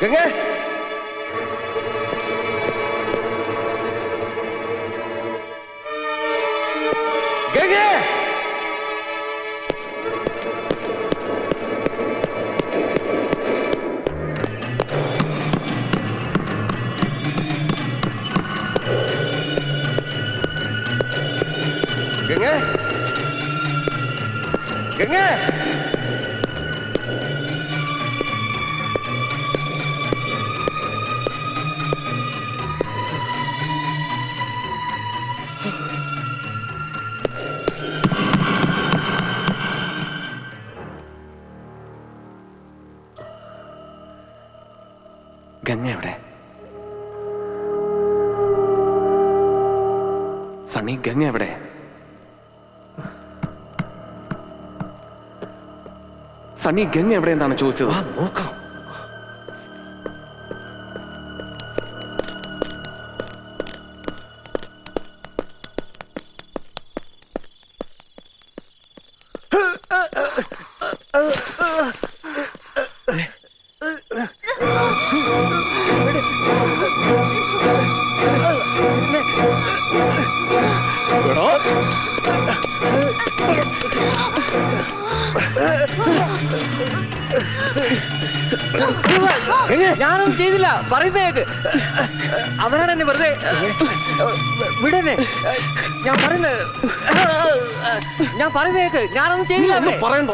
ഗംഗേ ഗംഗേ ഗംഗേ ഗംഗേ ഗംഗ എവിടെ? സണ്ണി, ഗംഗ എവിടെ? സണ്ണി, ഗംഗ എവിടെ എന്നാണ് ചോദിച്ചത്. നോക്കാം. ഞാനൊന്നും ചെയ്തില്ല, പറയുന്നേക്ക്. അവനാണ് എന്നെ വെറുതെ വിടന്നെ. ഞാൻ പറയുന്നേക്ക്, ഞാനൊന്നും ചെയ്തില്ല. പറയണ്ടോ?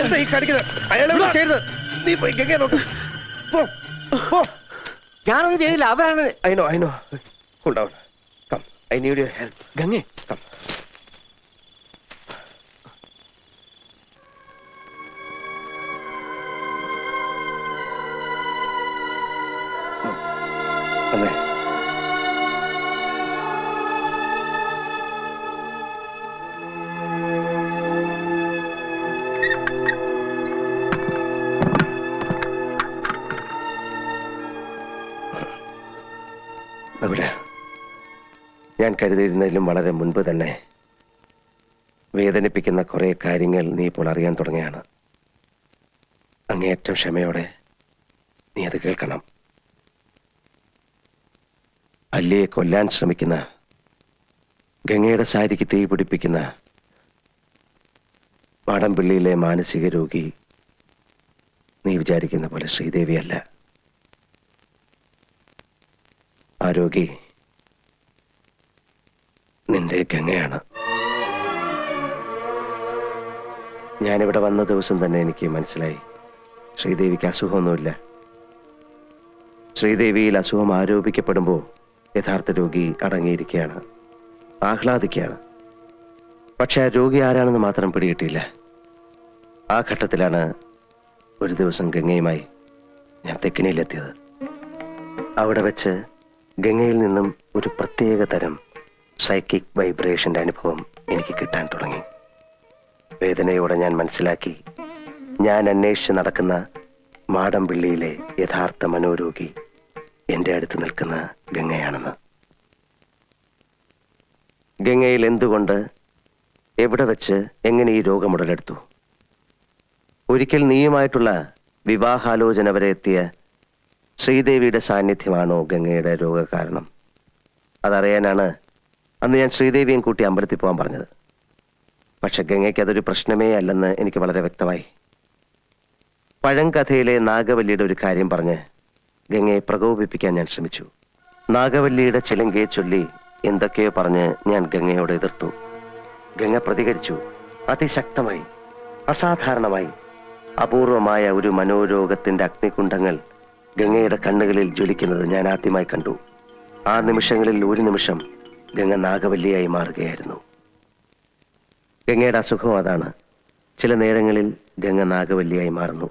എന്താ ഈ കാണിക്കുന്നത്? അയാളെ ചെയ്തത്. നീ പോയി ഗംഗയെ നോക്ക്. ഞാനൊന്നും ചെയ്തില്ല, അവരാണ്. I know. Cool down. Come. I need your help. ഗംഗേ, Come. വന്നേ. ഞാൻ കരുതിയിരുന്നതിലും വളരെ മുൻപ് തന്നെ വേദനിപ്പിക്കുന്ന കുറെ കാര്യങ്ങൾ നീ ഇപ്പോൾ അറിയാൻ തുടങ്ങിയാണ്. അങ്ങേയറ്റം ക്ഷമയോടെ നീ അത് കേൾക്കണം. അല്ലിയെ കൊല്ലാൻ ശ്രമിക്കുന്ന, ഗംഗയുടെ സാരിക്ക് തീ പിടിപ്പിക്കുന്ന മാടമ്പിള്ളിയിലെ മാനസിക രോഗി നീ വിചാരിക്കുന്ന പോലെ ശ്രീദേവിയല്ല. ആ രോഗി നിന്റെ ഗംഗയാണ്. ഞാനിവിടെ വന്ന ദിവസം തന്നെ എനിക്ക് മനസ്സിലായി ശ്രീദേവിക്ക് അസുഖമൊന്നുമില്ല. ശ്രീദേവിയിൽ അസുഖം ആരോപിക്കപ്പെടുമ്പോൾ യഥാർത്ഥ രോഗി അടങ്ങിയിരിക്കുകയാണ്, ആഹ്ലാദിക്കുകയാണ്. പക്ഷെ ആ രോഗി ആരാണെന്ന് മാത്രം പിടികിട്ടിയില്ല. ആ ഘട്ടത്തിലാണ് ഒരു ദിവസം ഗംഗയുമായി ഞാൻ തെക്കിനിയിലെത്തിയത്. അവിടെ വെച്ച് ഗംഗയിൽ നിന്നും ഒരു പ്രത്യേക തരം സൈക്കിക് വൈബ്രേഷന്റെ അനുഭവം എനിക്ക് കിട്ടാൻ തുടങ്ങി. വേദനയോടെ ഞാൻ മനസ്സിലാക്കി, ഞാൻ അന്വേഷിച്ച് നടക്കുന്ന മാടമ്പിള്ളിയിലെ യഥാർത്ഥ മനോരോഗി എന്റെ അടുത്ത് നിൽക്കുന്ന ഗംഗയാണെന്ന്. ഗംഗയിൽ എന്തുകൊണ്ട്, എവിടെ വെച്ച്, എങ്ങനെ ഈ രോഗം ഉടലെടുത്തു? ഒരിക്കൽ നീയുമായിട്ടുള്ള വിവാഹാലോചന വരെ എത്തിയ ശ്രീദേവിയുടെ സാന്നിധ്യമാണോ ഗംഗയുടെ രോഗകാരണം? അതറിയാനാണ് അന്ന് ഞാൻ ശ്രീദേവിയും കൂട്ടി അമ്പലത്തിൽ പോകാൻ പറഞ്ഞത്. പക്ഷെ ഗംഗയ്ക്ക് അതൊരു പ്രശ്നമേ അല്ലെന്ന് എനിക്ക് വളരെ വ്യക്തമായി. പഴങ്കഥയിലെ നാഗവല്ലിയുടെ ഒരു കാര്യം പറഞ്ഞ് ഗംഗയെ പ്രകോപിപ്പിക്കാൻ ഞാൻ ശ്രമിച്ചു. നാഗവല്ലിയുടെ ചിലങ്കയെ ചൊല്ലി എന്തൊക്കെയോ പറഞ്ഞ് ഞാൻ ഗംഗയോട് എതിർത്തു. ഗംഗ പ്രതികരിച്ചു. അതിശക്തമായി, അസാധാരണമായി. അപൂർവമായ ഒരു മനോരോഗത്തിന്റെ അഗ്നികുണ്ഡങ്ങൾ ഗംഗയുടെ കണ്ണുകളിൽ ജ്വലിക്കുന്നത് ഞാൻ ആദ്യമായി കണ്ടു. ആ നിമിഷങ്ങളിൽ ഒരു നിമിഷം ഗംഗ നാഗവല്ലിയായി മാറുകയായിരുന്നു. ഗംഗയുടെ അസുഖം അതാണ്. ചില നേരങ്ങളിൽ ഗംഗ നാഗവല്ലിയായി മാറുന്നു.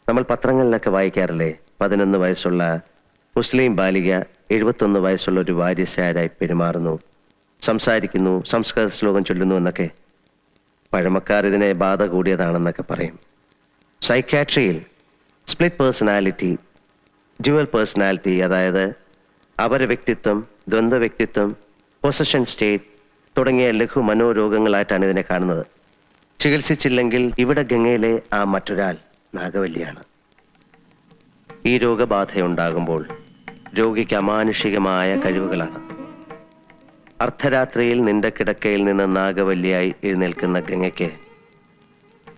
നമ്മൾ പത്രങ്ങളിലൊക്കെ വായിക്കാറില്ലേ, 11 വയസ്സുള്ള മുസ്ലിം ബാലിക 71 വയസ്സുള്ള ഒരു വാര്യസാരായി പെരുമാറുന്നു, സംസാരിക്കുന്നു, സംസ്കൃത ശ്ലോകം ചൊല്ലുന്നു എന്നൊക്കെ. പഴമക്കാർ ഇതിനെ ബാധ കൂടിയതാണെന്നൊക്കെ പറയും. സൈക്യാട്രിയിൽ സ്പ്ലിറ്റ് പേഴ്സണാലിറ്റി, ഡ്യുവൽ പേഴ്സണാലിറ്റി, അതായത് അപര വ്യക്തിത്വം, ദ്വന്ദ്വ വ്യക്തിത്വം, പൊസഷൻ സ്റ്റേറ്റ് തുടങ്ങിയ ലഘു മനോരോഗങ്ങളായിട്ടാണ് ഇതിനെ കാണുന്നത്. ചികിത്സിച്ചില്ലെങ്കിൽ ഇവിടെ ഗംഗയിലെ ആ മറ്റൊരാൾ നാഗവല്ലിയാണ്. ഈ രോഗബാധയുണ്ടാകുമ്പോൾ രോഗിക്ക് അമാനുഷികമായ കഴിവുകളാണ്. അർദ്ധരാത്രിയിൽ നിന്റെ കിടക്കയിൽ നിന്ന് നാഗവല്ലിയായി എഴുന്നേൽക്കുന്ന ഗംഗയ്ക്ക്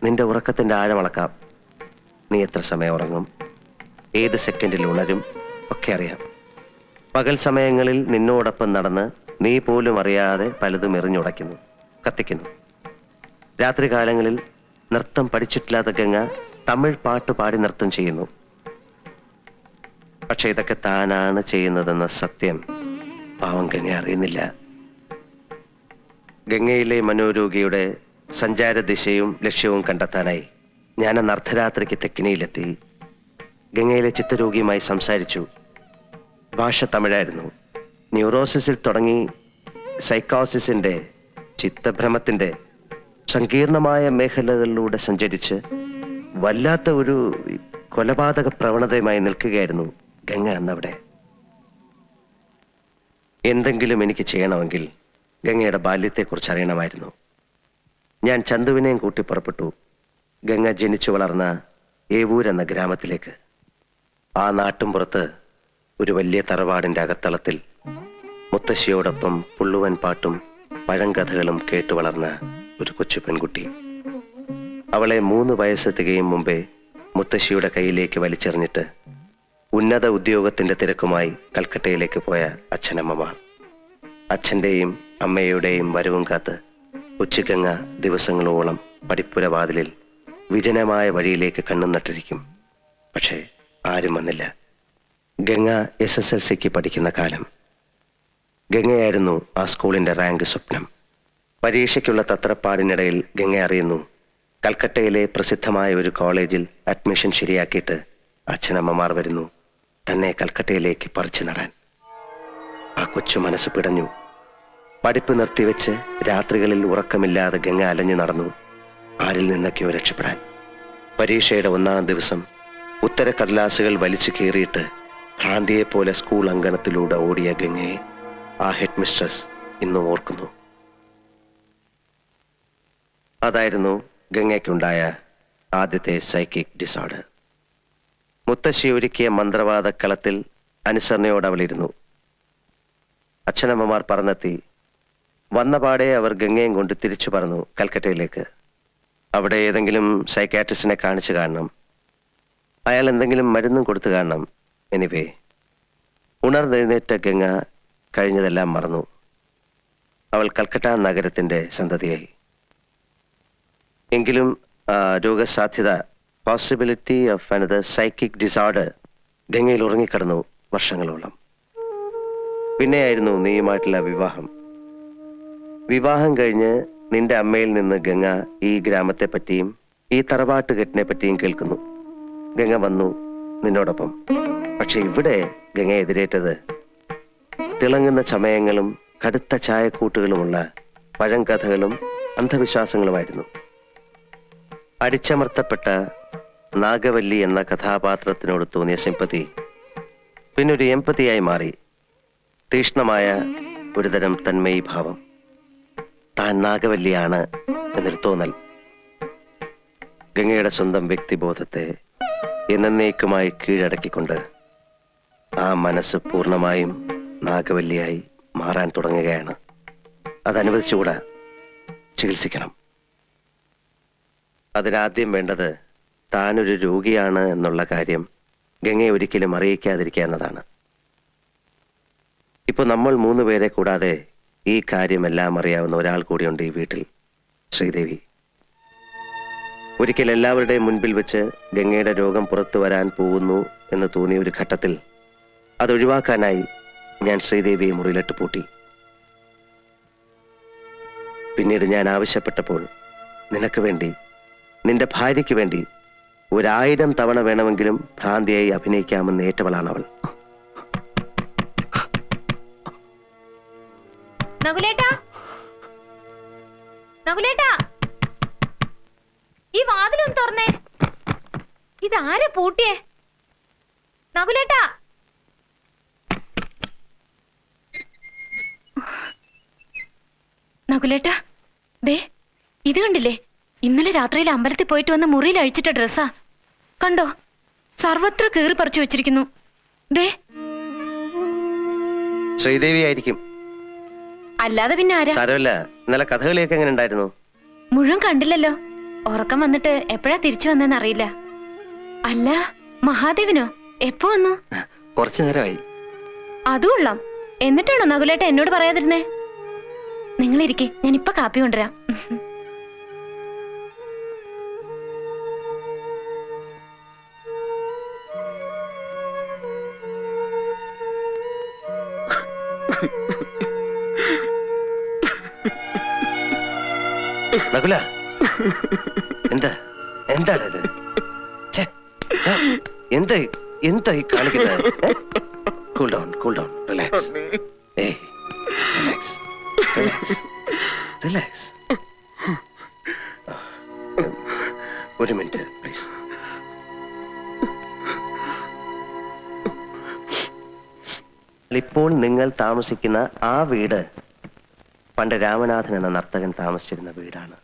നിന്റെ ഉറക്കത്തിന്റെ ആഴമളക്കാം. നീ എത്ര സമയം ഉറങ്ങും, ഏത് സെക്കൻഡിൽ ഉണരും ഒക്കെ അറിയാം. പകൽ സമയങ്ങളിൽ നിന്നോടൊപ്പം നടന്ന് നീ പോലും അറിയാതെ പലതും എറിഞ്ഞുടയ്ക്കുന്നു, കത്തിക്കുന്നു. രാത്രികാലങ്ങളിൽ നൃത്തം പഠിച്ചിട്ടില്ലാത്ത ഗംഗ തമിഴ് പാട്ട് പാടി നൃത്തം ചെയ്യുന്നു. പക്ഷെ ഇതൊക്കെ താനാണ് ചെയ്യുന്നതെന്ന സത്യം പാവം ഗംഗ അറിയുന്നില്ല. ഗംഗയിലെ മനോരോഗിയുടെ സഞ്ചാര ദിശയും ലക്ഷ്യവും കണ്ടെത്താനായി ഞാനന്ന് അർദ്ധരാത്രിക്ക് തെക്കിനിയിലെത്തി. ഗംഗയിലെ ചിത്തരോഗിയുമായി സംസാരിച്ചു. ഭാഷ തമിഴായിരുന്നു. ന്യൂറോസിസിൽ തുടങ്ങി സൈക്കോസിസിന്റെ, ചിത്തഭ്രമത്തിന്റെ സങ്കീർണമായ മേഖലകളിലൂടെ സഞ്ചരിച്ച് വല്ലാത്ത ഒരു കൊലപാതക പ്രവണതയുമായി നിൽക്കുകയായിരുന്നു ഗംഗ അന്നവിടെ. എന്തെങ്കിലും എനിക്ക് ചെയ്യണമെങ്കിൽ ഗംഗയുടെ ബാല്യത്തെക്കുറിച്ച് അറിയണമായിരുന്നു. ഞാൻ ചന്തുവിനെയും കൂട്ടി പുറപ്പെട്ടു ഗംഗ ജനിച്ചു വളർന്ന ഏവൂർ എന്ന ഗ്രാമത്തിലേക്ക്. ആ നാട്ടുംപുറത്ത് ഒരു വലിയ തറവാടിന്റെ അകത്തളത്തിൽ മുത്തശ്ശിയോടൊപ്പം പുള്ളുവൻ പാട്ടും പഴങ്കഥകളും കേട്ടു വളർന്ന ഒരു കൊച്ചു പെൺകുട്ടി. അവളെ 3 വയസ്സ് തികയും മുമ്പേ മുത്തശ്ശിയുടെ കയ്യിലേക്ക് വലിച്ചെറിഞ്ഞിട്ട് ഉന്നത ഉദ്യോഗത്തിന്റെ തിരക്കുമായി കൽക്കട്ടയിലേക്ക് പോയ അച്ഛനമ്മമാർ. അച്ഛന്റെയും അമ്മയുടെയും വരവും കാത്ത് ഉച്ചഗംഗ ദിവസങ്ങളോളം പടിപ്പുര വാതിലിൽ വിജനമായ വഴിയിലേക്ക് കണ്ണും നട്ടിരിക്കും. പക്ഷേ ആരും വന്നില്ല. ഗംഗ SSLCക്ക് പഠിക്കുന്ന കാലം. ഗംഗയായിരുന്നു ആ സ്കൂളിന്റെ റാങ്ക് സ്വപ്നം. പരീക്ഷയ്ക്കുള്ള തത്രപ്പാടിനിടയിൽ ഗംഗ അറിയുന്നു കൽക്കട്ടയിലെ പ്രസിദ്ധമായ ഒരു കോളേജിൽ അഡ്മിഷൻ ശരിയാക്കിയിട്ട് അച്ഛനമ്മമാർ വരുന്നു തന്നെ കൽക്കട്ടയിലേക്ക് പറിച്ചു നടാൻ. ആ കൊച്ചു മനസ്സ് പിടഞ്ഞു. പഠിപ്പ് നിർത്തിവെച്ച് രാത്രികളിൽ ഉറക്കമില്ലാതെ ഗംഗ അലഞ്ഞു നടന്നു ആരിൽ നിന്നൊക്കെയോ രക്ഷപ്പെടാൻ. പരീക്ഷയുടെ 1-ാം ദിവസം ഉത്തരക്കടലാസുകൾ വലിച്ചു കീറിയിട്ട് ഭ്രാന്തിയെപ്പോലെ സ്കൂൾ അങ്കണത്തിലൂടെ ഓടിയ ഗംഗയെ ആ ഹെഡ് മിസ്ട്രസ് ഇന്നും ഓർക്കുന്നു. അതായിരുന്നു ഗംഗയ്ക്കുണ്ടായ ആദ്യത്തെ സൈക്കിക് ഡിസോർഡർ. മുത്തശ്ശി ഒരുക്കിയ മന്ത്രവാദ കളത്തിൽ അനുസരണയോട് അവളിരുന്നു. അച്ഛനമ്മമാർ പറന്നെത്തി. വന്നപാടെ അവർ ഗംഗയും കൊണ്ട് തിരിച്ചു പറന്നു കൽക്കട്ടയിലേക്ക്. അവിടെ ഏതെങ്കിലും സൈക്കാട്രിസ്റ്റിനെ കാണിച്ചു കാണണം, അയാൾ എന്തെങ്കിലും മരുന്നും കൊടുത്തു കാണണം. എനിവേ, ഉണർന്നെഴുന്നേറ്റ ഗംഗ കഴിഞ്ഞതെല്ലാം മറന്നു. അവൾ കൽക്കട്ട നഗരത്തിന്റെ സന്തതിയായി. എങ്കിലും രോഗസാധ്യത, possibility of another psychic disorder ഗംഗയിൽ ഉറങ്ങിക്കിടന്നു വർഷങ്ങളോളം. പിന്നെയായിരുന്നു നീയുമായിട്ടുള്ള വിവാഹം. വിവാഹം കഴിഞ്ഞ് നിന്റെ അമ്മയിൽ നിന്ന് ഗംഗ ഈ ഗ്രാമത്തെ പറ്റിയും ഈ തറവാട്ടുകെട്ടിനെ പറ്റിയും കേൾക്കുന്നു. ഗംഗ വന്നു നിന്നോടൊപ്പം. പക്ഷെ ഇവിടെ ഗംഗ എതിരേറ്റത് തിളങ്ങുന്ന ചമയങ്ങളും കടുത്ത ചായക്കൂട്ടുകളുമുള്ള പഴങ്കഥകളും അന്ധവിശ്വാസങ്ങളുമായിരുന്നു. അടിച്ചമർത്തപ്പെട്ട നാഗവല്ലി എന്ന കഥാപാത്രത്തിനോട് തോന്നിയ സിമ്പതി പിന്നൊരു എമ്പതിയായി മാറി. തീഷ്ണമായ ഒരുതരം തന്മയി ഭാവം. താൻ നാഗവല്ലിയാണ് എന്നൊരു തോന്നൽ. ഗംഗയുടെ സ്വന്തം വ്യക്തിബോധത്തെ എന്നേക്കുമായി കീഴടക്കിക്കൊണ്ട് ആ മനസ്സ് പൂർണ്ണമായും നാഗവല്ലിയായി മാറാൻ തുടങ്ങുകയാണ്. അതനുവദിച്ചുകൂടാ, ചികിത്സിക്കണം. അതിനാദ്യം വേണ്ടത് താനൊരു രോഗിയാണ് എന്നുള്ള കാര്യം ഗംഗയെ ഒരിക്കലും അറിയിക്കാതിരിക്കുക എന്നതാണ്. ഇപ്പൊ നമ്മൾ 3 പേരെ കൂടാതെ ഈ കാര്യമെല്ലാം അറിയാവുന്ന ഒരാൾ കൂടിയുണ്ട് ഈ വീട്ടിൽ, ശ്രീദേവി. ഒരിക്കൽ എല്ലാവരുടെയും മുൻപിൽ വെച്ച് ഗംഗയുടെ രോഗം പുറത്തു വരാൻ പോകുന്നു എന്ന് തോന്നിയ ഒരു ഘട്ടത്തിൽ അതൊഴിവാക്കാനായി ഞാൻ ശ്രീദേവിയെ മുറിയിലിട്ട് പൂട്ടി. പിന്നീട് ഞാൻ ആവശ്യപ്പെട്ടപ്പോൾ നിനക്ക് വേണ്ടി, നിന്റെ ഭാര്യയ്ക്ക് വേണ്ടി 1000 തവണ വേണമെങ്കിലും ഭ്രാന്തിയായി അഭിനയിക്കാമെന്ന് ഏറ്റവളാണവൾ. ഈ വാതിലൊന്ന് തുറന്നേ. ഇതാരെ പൂട്ടിയേ? നകുലേട്ടാ, നകുലേട്ടാ, ദേ ഇത് കണ്ടില്ലേ? ഇന്നലെ രാത്രിയിൽ അമ്പലത്തിൽ പോയിട്ട് വന്ന മുറിയിൽ അഴിച്ചിട്ട ഡ്രസ്സാ. കണ്ടോ, സർവത്ര കീറി പറിച്ചു വെച്ചിരിക്കുന്നു. ദേ, ശ്രീദേവി ആയിരിക്കും. അല്ലാതെ പിന്നെ ആരാ? സാരമില്ല. ഇന്നലെ കഥകളിയൊക്കെ എങ്ങനെ ഉണ്ടായിരുന്നു? മുഴുവൻ കണ്ടില്ലല്ലോ. ഉറക്കം വന്നിട്ട് എപ്പോഴാ തിരിച്ചു വന്നേന്ന് അറിയില്ല. അല്ല, മഹാദേവനോ എപ്പോ വന്നു? കുറച്ചു നേരമായി. അതും കൊള്ളാം. എന്നിട്ടാണോ നകുലേട്ട എന്നോട് പറയാതിരുന്നേ? നിങ്ങളിരിക്കെ, ഞാൻ ഇപ്പൊ കാപ്പി കൊണ്ടുവരാം. നകുല, എന്താ എന്താണ് ഇത്? എന്താ എന്താ ഈ കാണിക്കുന്നത്? Cool down, cool down, relax. ഏയ്, റിലാക്സ്, റിലാക്സ്, റിലാക്സ്. ഒരു മിനിറ്റ് പ്ലീസ്. ഇപ്പോൾ നിങ്ങൾ താമസിക്കുന്ന ആ വീട് പണ്ട് രാമനാഥൻ എന്ന നർത്തകൻ താമസിച്ചിരുന്ന വീടാണ്.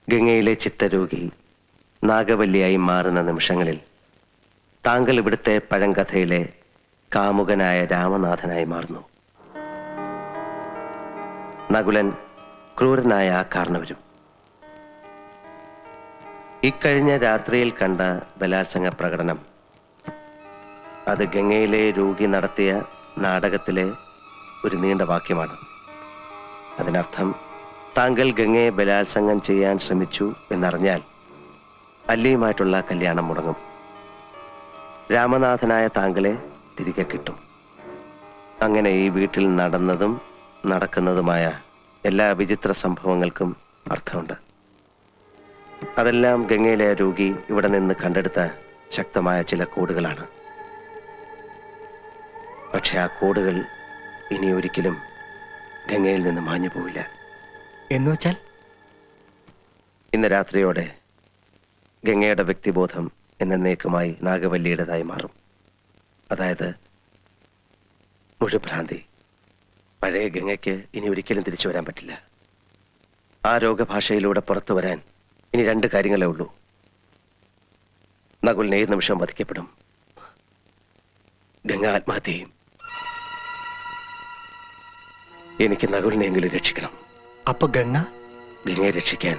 ഗംഗയിലെ ചിത്തരോഗി നാഗവല്ലിയായി മാറുന്ന നിമിഷങ്ങളിൽ താങ്കൾ ഇവിടുത്തെ പഴങ്കഥയിലെ കാമുകനായ രാമനാഥനായി മാറുന്നു. നകുലൻ ക്രൂരനായ ആ കാരണവരും. ഇക്കഴിഞ്ഞ രാത്രിയിൽ കണ്ട ബലാത്സംഗ പ്രകടനം അത് ഗംഗയിലെ രോഗി നടത്തിയ നാടകത്തിലെ ഒരു നീണ്ട വാക്യമാണ്. അതിനർത്ഥം താങ്കൾ ഗംഗയെ ബലാത്സംഗം ചെയ്യാൻ ശ്രമിച്ചു എന്നറിഞ്ഞാൽ അല്ലിയുമായിട്ടുള്ള കല്യാണം മുടങ്ങും. രാമനാഥനായ താങ്കളെ തിരികെ കിട്ടും. അങ്ങനെ ഈ വീട്ടിൽ നടന്നതും നടക്കുന്നതുമായ എല്ലാ വിചിത്ര സംഭവങ്ങൾക്കും അർത്ഥമുണ്ട്. അതെല്ലാം ഗംഗയിലെ രോഗി ഇവിടെ നിന്ന് കണ്ടെടുത്ത ശക്തമായ ചില കോഡുകളാണ്. പക്ഷെ ആ കോഡുകൾ ഇനി ഒരിക്കലും ഗംഗയിൽ നിന്ന് മാഞ്ഞു പോവില്ല. എന്ന് വെച്ചാൽ ഇന്ന് രാത്രിയോടെ ഗംഗയുടെ വ്യക്തിബോധം എന്നേക്കുമായി നാഗവല്ലിയുടേതായി മാറും. അതായത് മുഴുഭ്രാന്തി. പഴയ ഗംഗയ്ക്ക് ഇനി ഒരിക്കലും തിരിച്ചു വരാൻ പറ്റില്ല. ആ രോഗഭാഷയിലൂടെ പുറത്തു വരാൻ ഇനി 2 കാര്യങ്ങളേ ഉള്ളൂ. നകുലിനെ ഏത് നിമിഷം വധിക്കപ്പെടും, ഗംഗ ആത്മഹത്യ ചെയ്യും. എനിക്ക് നകുലിനെയെങ്കിലും രക്ഷിക്കണം. അപ്പൊ ഗംഗയെ രക്ഷിക്കാൻ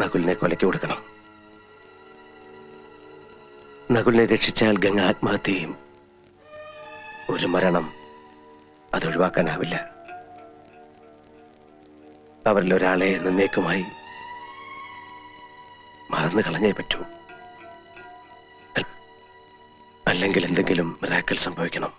നകുലിനെ കൊലയ്ക്ക് കൊടുക്കണം. നകുലിനെ രക്ഷിച്ചാൽ ഗംഗ ആത്മഹത്യ ചെയ്യും. ഒരു മരണം അതൊഴിവാക്കാനാവില്ല. അവരിൽ ഒരാളെ എന്നേക്കുമായി മറന്നു കളഞ്ഞേ പറ്റൂ. അല്ലെങ്കിൽ എന്തെങ്കിലും മിറാക്കിൾ സംഭവിക്കണം.